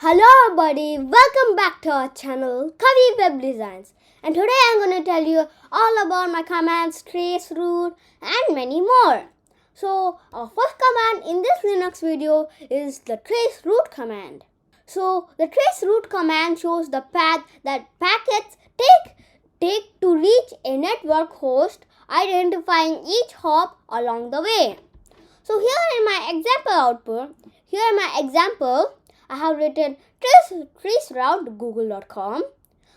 Hello everybody, welcome back to our channel kaviwebdesigns, and today I'm going to tell you all about my commands, traceroute and many more. So our first command in this Linux video is the traceroute command. So the traceroute command shows the path that packets take to reach a network host, identifying each hop along the way. So here in my example, I have written traceroute google.com.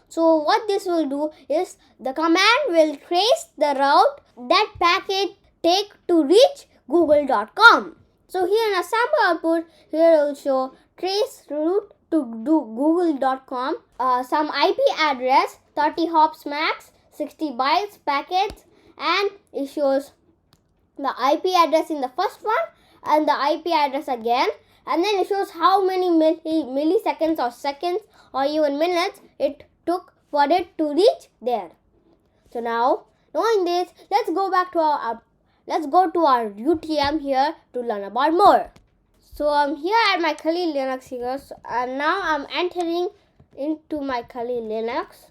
So what this will do is the command will trace the route that packet take to reach google.com. So here in a sample output, here it will show traceroute to google.com, some IP address, 30 hops max, 60 bytes packets, and it shows the IP address in the first one and the IP address again, and then it shows how many milliseconds or seconds or even minutes it took for it to reach there. So now, knowing this, let's go to our UTM here to learn about more. So I'm here at my Kali Linux here, and now I'm entering into my Kali Linux,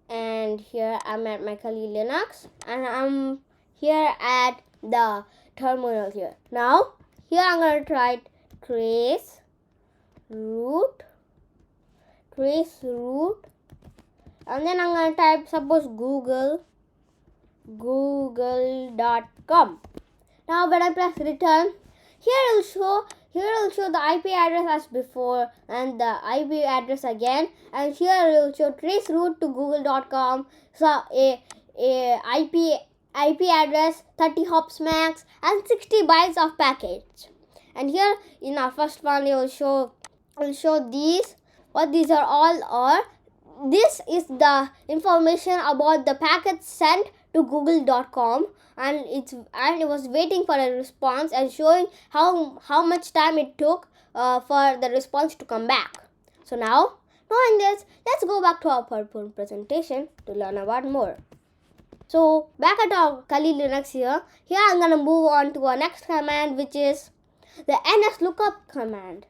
and here I'm at my Kali Linux, and I'm here at the terminal here. Now, here I'm going to try traceroute, and then I'm going to type, suppose, google.com. Now when I press return, here it will show the IP address as before and the IP address again, and here it will show traceroute to google.com, so a IP address, 30 hops max, and 60 bytes of package. And here in our first one, it will show these. What these are all are. This is the information about the packets sent to google.com, and it was waiting for a response and showing how much time it took for the response to come back. So now, knowing this, let's go back to our PowerPoint presentation to learn about more. So back at our Kali Linux here I'm going to move on to our next command, which is the nslookup command.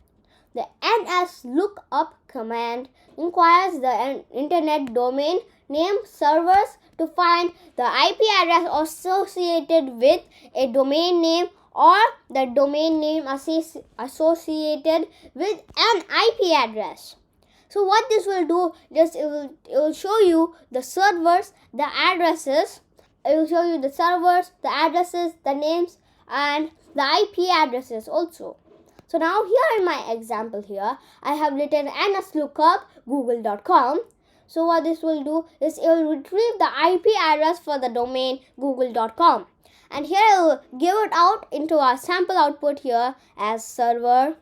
The nslookup command inquires the internet domain name servers to find the IP address associated with a domain name or the domain name associated with an IP address. So what this will do is it will show you the servers, the addresses. It will show you the servers, the addresses, the names, and the IP addresses also. So now here in my example here, I have written nslookup google.com. So what this will do is it will retrieve the IP address for the domain google.com. And here it will give it out into our sample output here as server,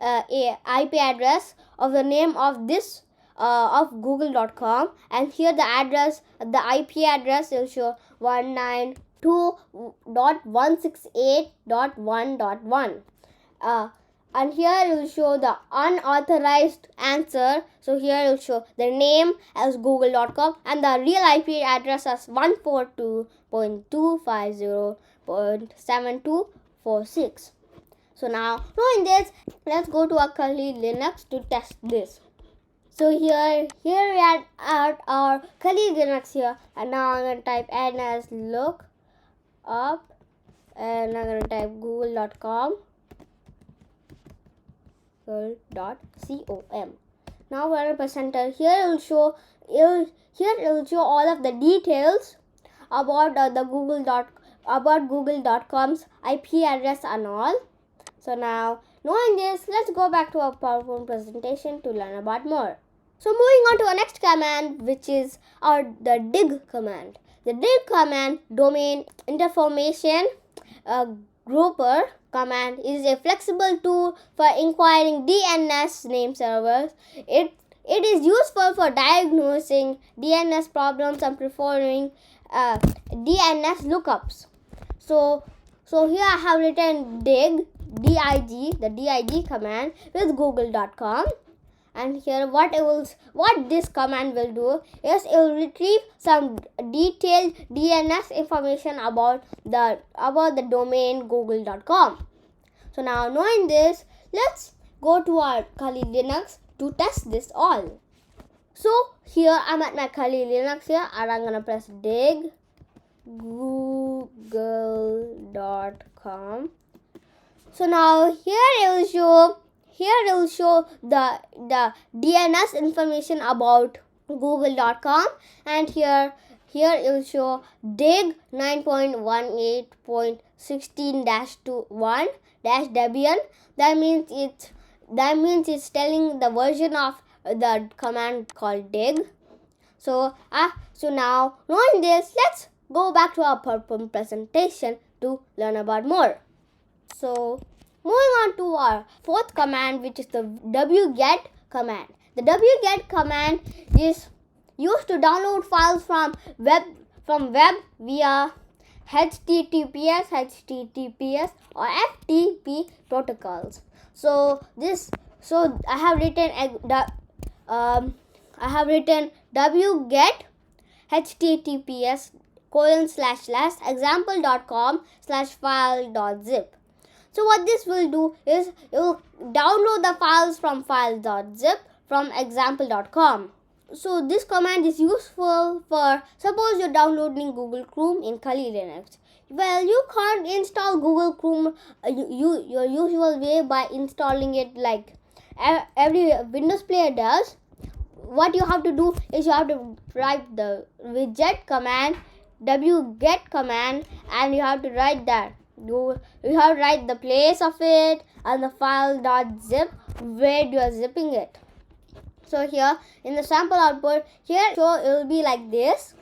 a IP address of the name of this of google.com, and here the address, the IP address will show 192.168.1.1, and here it will show the unauthorized answer. So here it will show the name as google.com and the real IP address as 142.250.7246. So now, knowing this, let's go to our Kali Linux to test this. So here we are at our Kali Linux here, and now I'm going to type nslookup, and I'm going to type google.com. Now we're at center. Here it will show all of the details about google.com's IP address and all. So now, knowing this, let's go back to our PowerPoint presentation to learn about more. So moving on to our next command, which is the dig command. The dig command, domain information grouper command, is a flexible tool for inquiring DNS name servers. It is useful for diagnosing DNS problems and performing DNS lookups. So here I have written dig, the dig command with google.com, and here what this command will do is it will retrieve some detailed DNS information about the domain google.com. So now, knowing this, let's go to our Kali Linux to test this all. So here I'm at my Kali Linux here, and I'm gonna press dig google.com. So now here it will show the DNS information about google.com, and here it will show dig 9.18.16-1-debian. That means it's telling the version of the command called dig. So now knowing this, let's go back to our PowerPoint presentation to learn about more. So moving on to our fourth command, which is the wget command. The wget command is used to download files from web via HTTPS or FTP protocols. So I have written wget https://example.com/file.zip. So what this will do is it will download the files from file.zip from example.com. So this command is useful for, suppose you're downloading Google Chrome in Kali Linux. Well, you can't install Google Chrome your usual way by installing it like every Windows player does. What you have to do is you have to write the wget command, wget command, and you have to write that. You have to write the place of it and the file.zip where you are zipping it. So here in the sample output, here it will be like this.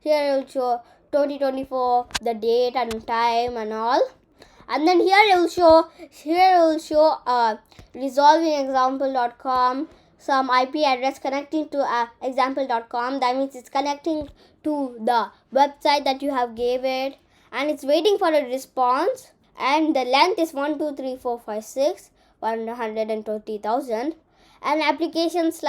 Here it will show 2024, the date and time and all. And then here it will show resolving example.com, some IP address connecting to example.com. That means it's connecting to the website that you have gave it, and it's waiting for a response, and the length is 120,000, and application is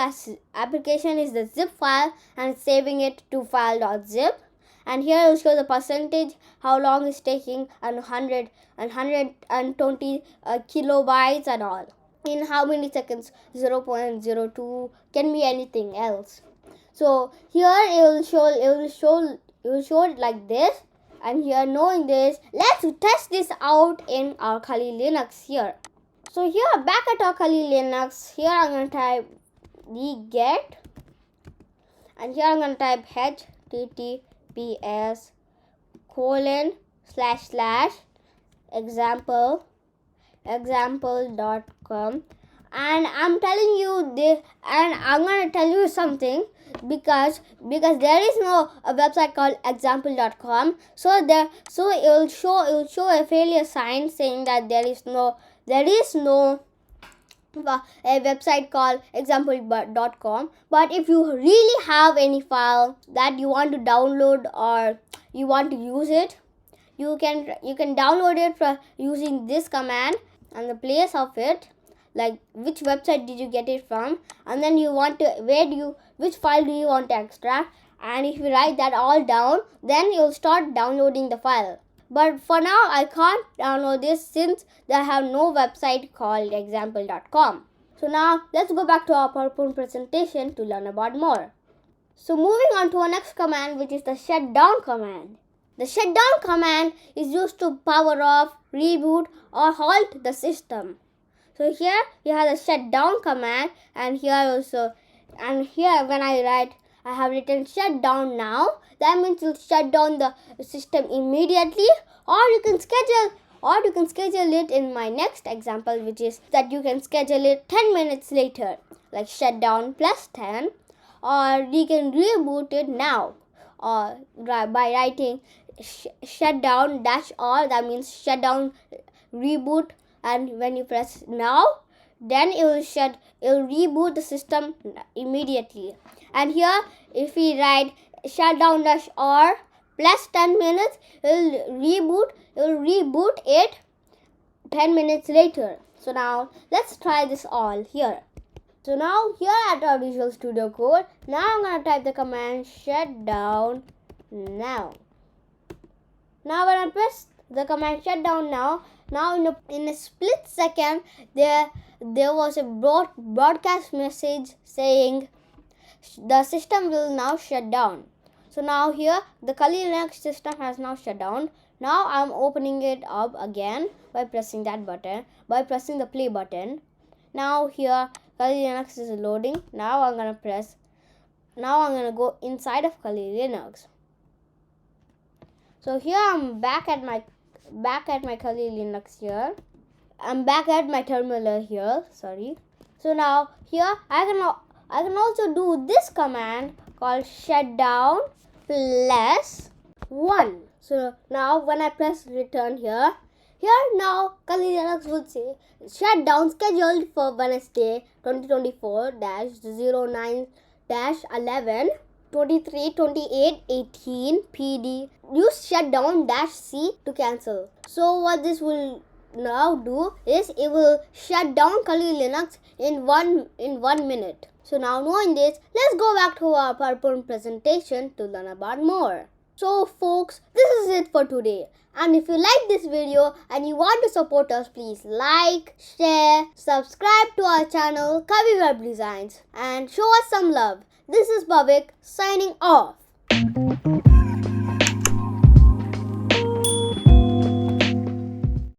the zip file, and it's saving it to file.zip. And here it will show the percentage, how long it's taking, and 120 kilobytes and all. In how many seconds? 0.02, can be anything else. So here it will show it like this. And here, knowing this, let's test this out in our Kali Linux here. So here back at our Kali Linux, here I'm going to type wget, and here I'm going to type https://example.com, and I'm telling you this, and I'm going to tell you something, because there is no a website called example.com, so it will show a failure sign saying that there is no a website called example.com. But if you really have any file that you want to download or you want to use it, you can download it for using this command, and the place of it, like which website did you get it from, and then you want to which file do you want to extract, and if you write that all down, then you'll start downloading the file. But for now I can't download this since they have no website called example.com. So now let's go back to our PowerPoint presentation to learn about more. So moving on to our next command, which is the shutdown command. The shutdown command is used to power off, reboot, or halt the system. So here you have the shutdown command, and here when I have written shutdown now, that means you'll shut down the system immediately, or you can schedule it in my next example, which is that you can schedule it 10 minutes later, like shutdown plus 10, or you can reboot it now, or by writing shutdown -r, that means shutdown reboot, and when you press now, then it will reboot the system immediately. And here if we write shutdown -r plus 10 minutes, it will reboot it 10 minutes later. So now let's try this all here. So now here at our Visual Studio Code, now I'm going to type the command shutdown now. Now when I press the command shutdown now, Now in a split second, there was a broadcast message saying the system will now shut down. So now here the Kali Linux system has now shut down. Now I'm opening it up again by pressing that button, by pressing the play button. Now here Kali Linux is loading. Now I'm gonna go inside of Kali Linux. So here I'm back at my Kali Linux here. I'm back at my terminal here. Sorry. So now here I can also do this command called shutdown +1. So now when I press return here now Kali Linux would say shutdown scheduled for Wednesday 2024-09-11 23/28/18 PD. Use shutdown-C to cancel. So what this will now do is it will shut down Kali Linux in one minute. So now knowing this, let's go back to our PowerPoint presentation to learn about more. So folks, this is it for today. And if you like this video and you want to support us, please like, share, subscribe to our channel Kaviwebdesigns and show us some love. This is Bhavik signing off.